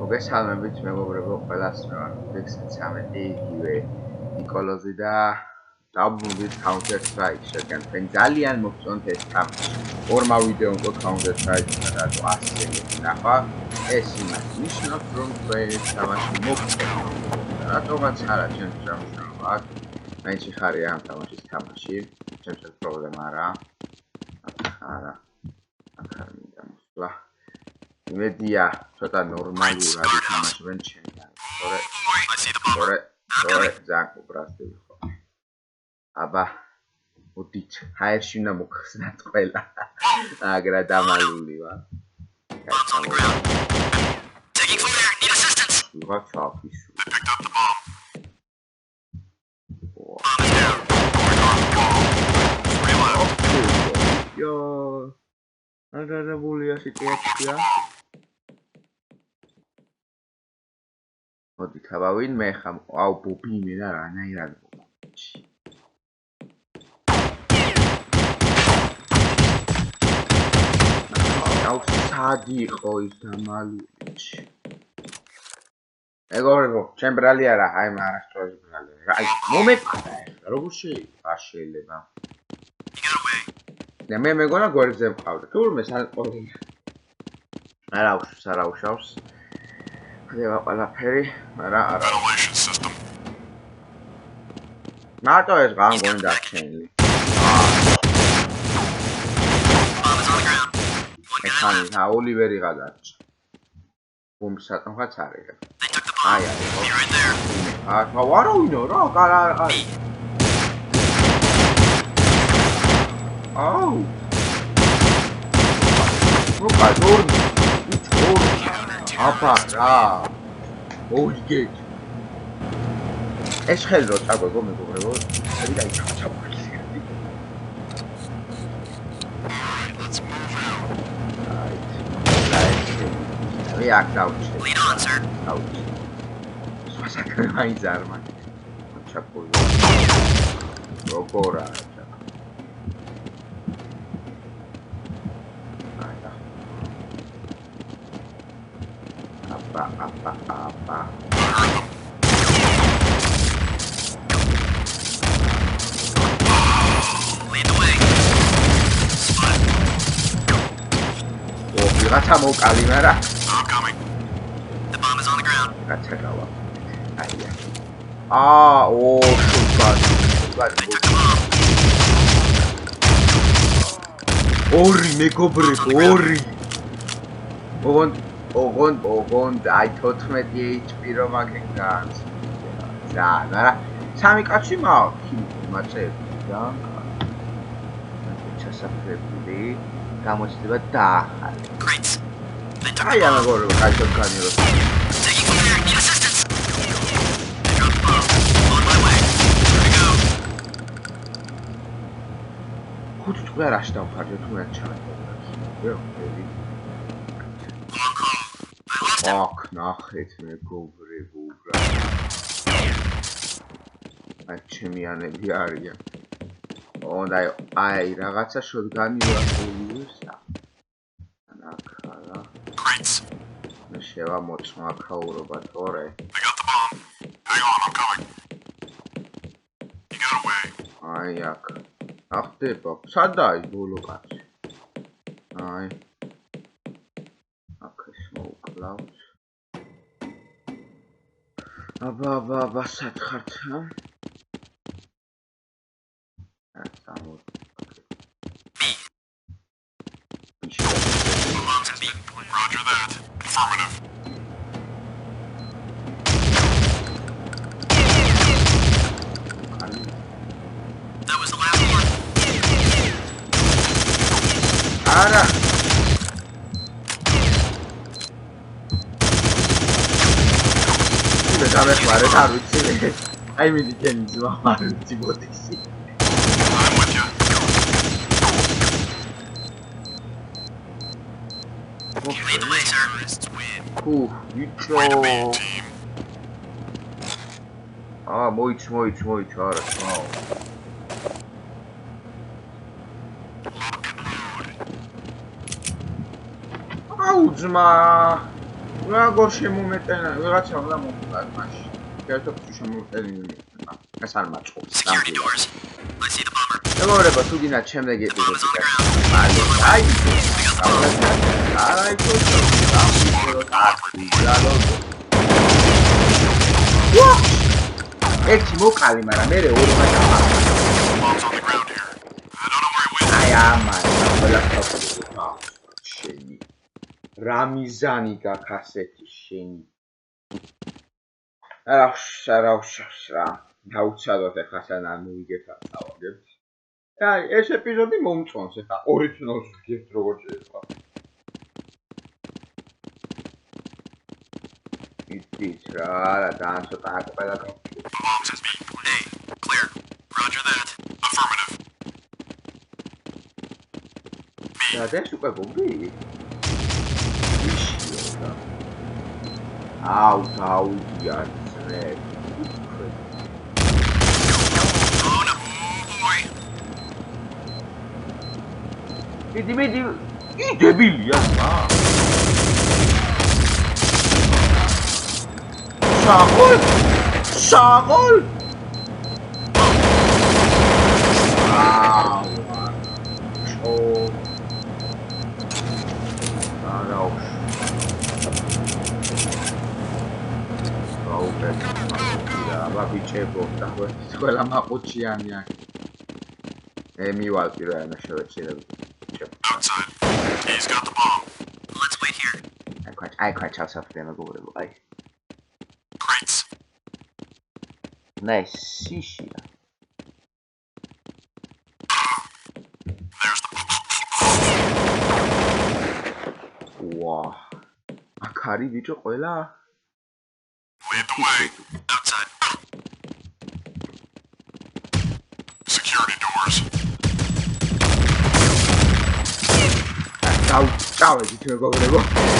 მოგესალმებით მეგობრებო, ყველას მე ვარ X13 იგივე ნიკოლოზი და დავბრუნდით Counter Strike-ს, რადგან თქვენ ძალიან მოგწონთ ეს თამაში. ორმა ვიდეომ უკვე Counter Strike-ს და 100-ზე ნახვა. ეს იმას ნიშნავს, რომ თქვენ ეს თამაში მოგწონთ. რატომაც არა, ჩემს შემოშობა აქვს. მაინც ხარია ამ თამაშის თამაში. ჩემს პრობლემა არა. არა. ახლა მინდა მოსვლა. იმედია, ცოტა ნორმალურად ითამაშებენ ჩემთან. სწორე, ძალიან უბრალოდ ხო. აბა, მოდით, ჰაერში უნდა მოგხსნათ ყველა. აგრა დამალული ვარ. Taking fire, need assistance. Yo, ada bulia situasinya. Modi kabawin me kham au bubi me da rana iran. Au sadi qo is damaluli. Egorebo, ჩემბრალი არა, აი მარასტროის ბრალი. აი, მომეყარა ეს. როგორ შეიძლება? და მე მეგონა გვერდზე მყავდა. თურმე სანყოლი. არა უშავს. ხდება ყველაფერი, მაგრამ არა. მარტო ეს გან გონდა ჩენლი. ხანი, ოლივერი გადარჩა. ბომბი სატომხაც არის. აი, ხო, ვარავინო რა, აი. აუ. როკადორ. აფა რა. ოიგეთ. ეს ხელ რო წაგვეგო მეგობრებო, ეს დაიჭაჭა. React out. Lead on, sir. Out. Swasaka mains arma. Chapul. Rokora. Apa. Lead the way. Pirata mokali mara. I'm coming. The bomb is on the ground. Gachagawa. Aiya. Ah, oh, shotgun. They took the bomb. Ori mekobrev, ori. Ogon, აი 14 HP რო მაგენ განს. და, არა, სამი კაცი მაჩები და. ჩასაფრებული. გამოჩდება დაახალე. Great. They took აი ამაგორო კაცოქანი რო. Taking fire, need assistance. They dropped the bomb. On my way. Here we go. ხუთი თვე არ აშდავხარჯო თუ მე ჩავწერე. ვეღები. აქ ნახეთ მეგობრებო რა. აი ჩემიანები არიან. აი რაღაცა შოტგანი ვაყოლისა. ანახალა. Great. მე შევა მოწმაკაურობა თორე. I got the bomb. Hang on, I'm coming. You got away. აი აქ. ახდება. სადაა ის ბოლო კაცი? აი. აქ ეს მოუკლავს. აბა, სათხართ? Bombs in B. Roger that. Affirmative. That was the last one. Ara. Ile tam mare ar ვიცი. Ai მიდი ჩემი ძმა არ ვიცი მოდისი. I'm with you. Lead the way, sir. Nitro. Team. მოიც არა თაო. აუ ძმა როგორ შემომეტანა ვიღაცა უნდა მომხდარ მაშინ ერთობში შემომეტანილი ეს არ მაწყობს Security doors. I see the bomber. მეგობრებო თუ გინდათ შემდეგი ეპიზოდი მალე აი ერთი მოკალი მაგრამ მე ორი მაგამა Bombs on the ground here. I don't know where he went. აი ამას ყველა ხალხო შენი რამიზანი გაქასეთი შენი არა დაუცადოთ ახლა სანამ მივიგეთ რა წავაგებთ აი ეს ეპიზოდი მომწონს ახლა ორიგინალს ვიგებთ როგორ შეიძლება იცით რა ძალიან ცოტა აქ ყველა გავხსოვთ The bomb says me. Hey, clear. Roger that. Affirmative. და ეს უკვე გობი აუ დაუდია ძრე Oh no, boy. მიდი იდებილია რა შაღოლ ბიჭებო დაგვერდით ყველა მაყუჩიანი აქ მივალ პირველ შევეცილებ Outside. He's got the bomb. Let's wait here. აი ხა ჩავსაფრთხე მეგობრებო აი Crates. ნაის სიშია There's the ვა აქ არის ბიჭო ყველა lead the way. Outside. Security doors. დავჭავეთ მეგობრებო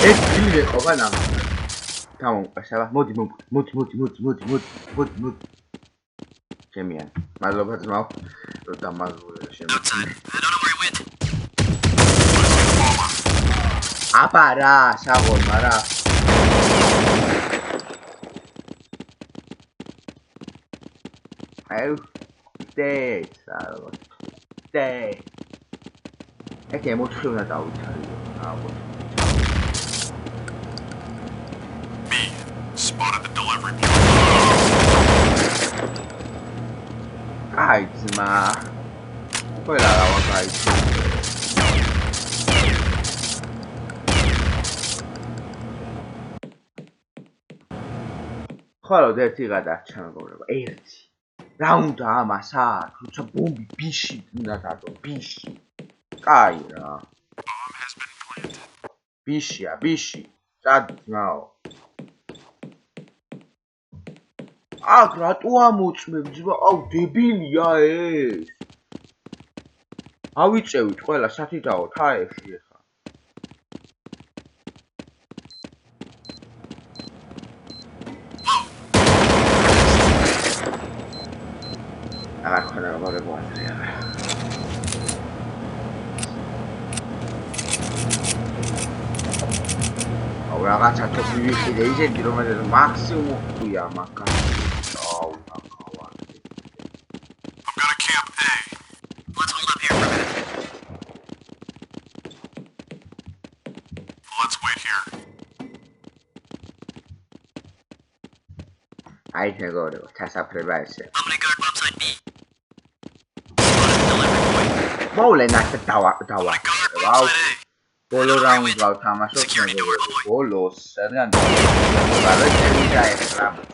ეს ფილმი ყობა ნამდვილად გამომყვა მოდი ჩემიან მადლობა ძმაო რომ დამაზურე შემო Outside. I don't know where he went. აბა რა საღოლმა რა აუ დე ეკე მოთხრი უნდა დავიცალიო Me. Spotted the delivery point. აი ძმა ყველა რა ვაკაიცე ხოლოდ ერთი გადარჩა მეგობრებო ერთი რა უნდა ამასა თუცა ბომბი ბიში უნდა დადო ბიში კაი რა Bomb has been planted. ბიშია ბიში ძმაო აქ რატო ამოწმებ ძმა აუ დებილია ეს ავიწევით ყველა სათითაოდ ჰაეში ახლა აღარ ხარ მეგობრებო აზრია აუ რაღაცა თუ მივიყიდე ისეთი რომელიც მაქსიმუმ ხუია მაგას აუ ნახავარდი I've got a camp A. Let's hold up here for a minute. Let's wait here. აი მეგობრებო თასაფრება ესე I'm gonna guard website B. Spotted the delivery point. მოვლენ აქ დავა Guard აუ website A. ბოლო რაუნდს გავთამაშოთ ბოლოს რადგან გადაჭერიდა ეს რამაც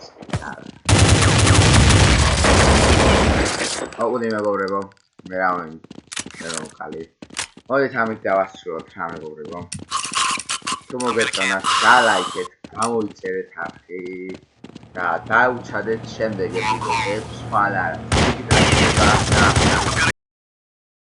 აუ მეგობრებო მე რაუნდი მე რომ ხალი მოდით ამით დავასრულოთ რა მეგობრებო თუ მოგეწონათ დალაიქეთ გამოიწერეთ ახი და დაუჩადეთ შემდეგ ეპიზოდებს სხვა და